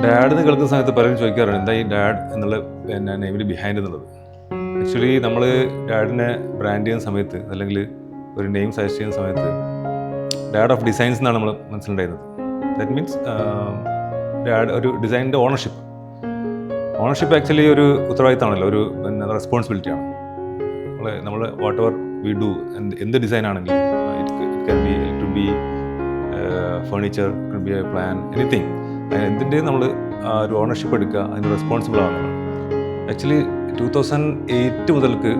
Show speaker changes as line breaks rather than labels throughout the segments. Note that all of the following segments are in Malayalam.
ഡാഡ് എന്ന് കേൾക്കുന്ന സമയത്ത് പലരും ചോദിക്കാറുണ്ട് എന്താ ഈ ഡാഡ് എന്നുള്ള നെയിമിൽ ബിഹൈൻഡ് എന്നുള്ളത്. ആക്ച്വലി നമ്മൾ ഡാഡിനെ ബ്രാൻഡ് ചെയ്യുന്ന സമയത്ത് അല്ലെങ്കിൽ ഒരു നെയിം സജസ്റ്റ് ചെയ്യുന്ന സമയത്ത് ഡാഡ് ഓഫ് ഡിസൈൻസ് എന്നാണ് നമ്മൾ മനസ്സിലുണ്ടായിരുന്നത്. ദാറ്റ് മീൻസ് ഡാഡ് ഒരു ഡിസൈനിൻ്റെ ഓണർഷിപ്പ് ആക്ച്വലി ഒരു ഉത്തരവാദിത്തമാണല്ലോ, ഒരു റെസ്പോൺസിബിലിറ്റിയാണ്. നമ്മൾ വാട്ട് എവർ വി ഡു, എന്ത് ഡിസൈൻ ആണെങ്കിലും it be furniture, it could be a plan, anything, എന്തിൻ്റെയും നമ്മൾ ഒരു ഓണർഷിപ്പ് എടുക്കുക, അതിന് റെസ്പോൺസിബിൾ ആവുന്നതാണ്. ആക്ച്വലി 2008 മുതൽക്ക്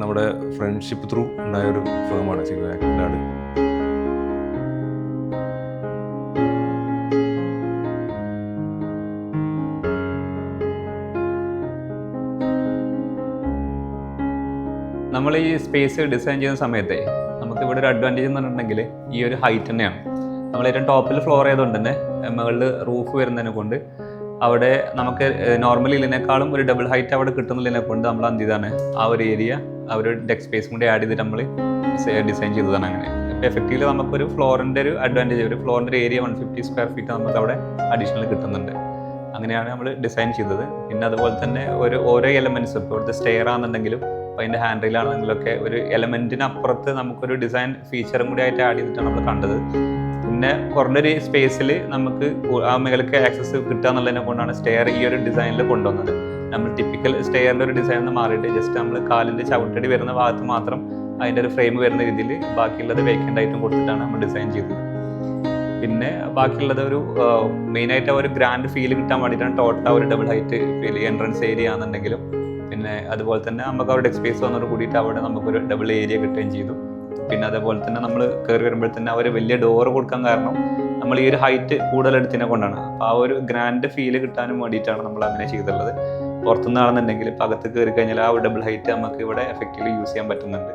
നമ്മുടെ ഫ്രണ്ട്ഷിപ്പ് ത്രൂ ഉണ്ടായൊരു ഫേമാണ് ഡാഡ്.
നമ്മൾ ഈ സ്പേസ് ഡിസൈൻ ചെയ്യുന്ന സമയത്തെ നമുക്ക് ഇവിടെ ഒരു അഡ്വാൻറ്റേജ് എന്ന് പറഞ്ഞിട്ടുണ്ടെങ്കിൽ ഈ ഒരു ഹൈറ്റ് തന്നെയാണ്. നമ്മൾ ഏറ്റവും ടോപ്പിൽ ഫ്ലോർ ആയതുകൊണ്ട് തന്നെ മുകളിൽ റൂഫ് വരുന്നതിനെ കൊണ്ട് അവിടെ നമുക്ക് നോർമലി ഇതിനേക്കാളും ഒരു ഡബിൾ ഹൈറ്റ് അവിടെ കിട്ടുന്നതിനെ കൊണ്ട് നമ്മൾ എന്ത് ചെയ്താണ് ആ ഒരു ഏരിയ, ആ ഒരു ഡെക്ക് സ്പേസും കൂടി ആഡ് ചെയ്തിട്ട് നമ്മൾ ഡിസൈൻ ചെയ്തതാണ്. അങ്ങനെ ഇപ്പോൾ എഫക്റ്റീവ്ലി നമുക്കൊരു ഫ്ലോറിൻ്റെ ഒരു അഡ്വാൻറ്റേജ്, ഒരു ഫ്ലോറിൻ്റെ ഒരു ഏരിയ 150 സ്ക്വയർ ഫീറ്റ് നമുക്ക് അവിടെ അഡീഷണൽ കിട്ടുന്നുണ്ട്. അങ്ങനെയാണ് നമ്മൾ ഡിസൈൻ ചെയ്തത്. പിന്നെ അതുപോലെ തന്നെ ഓരോ എലമെൻറ്റ്സും, ഇപ്പോൾ ഇവിടുത്തെ സ്റ്റെയർ ആണെന്നുണ്ടെങ്കിലും അപ്പോൾ അതിൻ്റെ ഹാൻഡ് റെയിലാണെങ്കിലൊക്കെ ഒരു എലമെൻറ്റിനപ്പുറത്ത് നമുക്കൊരു ഡിസൈൻ ഫീച്ചറും കൂടി ആയിട്ട് ആഡ് ചെയ്തിട്ടാണ് നമ്മൾ കണ്ടത്. പിന്നെ കുറഞ്ഞൊരു സ്പേസിൽ നമുക്ക് ആ മേഖലയ്ക്ക് ആക്സസ് കിട്ടുക എന്നുള്ളതിനെ കൊണ്ടാണ് സ്റ്റെയർ ഈ ഒരു ഡിസൈനിൽ കൊണ്ടുവന്നത്. നമ്മൾ ടിപ്പിക്കൽ സ്റ്റെയറിൻ്റെ ഒരു ഡിസൈനിൽ നിന്ന് മാറിയിട്ട് ജസ്റ്റ് നമ്മൾ കാലിൻ്റെ ചവിട്ടടി വരുന്ന ഭാഗത്ത് മാത്രം അതിൻ്റെ ഒരു ഫ്രെയിം വരുന്ന രീതിയിൽ ബാക്കിയുള്ളത് വേക്കൻ്റ് ആയിട്ടും കൊടുത്തിട്ടാണ് നമ്മൾ ഡിസൈൻ ചെയ്തത്. പിന്നെ ബാക്കിയുള്ളത് ഒരു മെയിനായിട്ട് ഒരു ഗ്രാൻഡ് ഫീൽ കിട്ടാൻ വേണ്ടിയിട്ടാണ് ടോട്ടൽ ഒരു double height feel, entrance area ആണെന്നുണ്ടെങ്കിലും പിന്നെ അതുപോലെ തന്നെ നമുക്ക് അവിടെ ഡെക്ക് സ്പേസ് വന്നതോട് കൂടിയിട്ട് അവിടെ നമുക്കൊരു ഡബിൾ ഏരിയ കിട്ടുകയും ചെയ്തു. പിന്നെ അതേപോലെ തന്നെ നമ്മൾ കയറി വരുമ്പോൾ തന്നെ അവർ വലിയ ഡോറ് കൊടുക്കാൻ കാരണം നമ്മൾ ഈ ഒരു ഹൈറ്റ് കൂടുതൽ എടുത്തതിനെ കൊണ്ടാണ്. അപ്പോൾ ആ ഒരു ഗ്രാൻഡ് ഫീല് കിട്ടാനും വേണ്ടിയിട്ടാണ് നമ്മൾ അങ്ങനെ ചെയ്തിട്ടുള്ളത്. പുറത്തുനിന്നാണെന്നുണ്ടെങ്കിൽ ഇപ്പോൾ അകത്ത് കയറി കഴിഞ്ഞാൽ ആ ഒരു ഡബിൾ ഹൈറ്റ് നമുക്ക് ഇവിടെ എഫക്റ്റീവ്ലി യൂസ് ചെയ്യാൻ പറ്റുന്നുണ്ട്.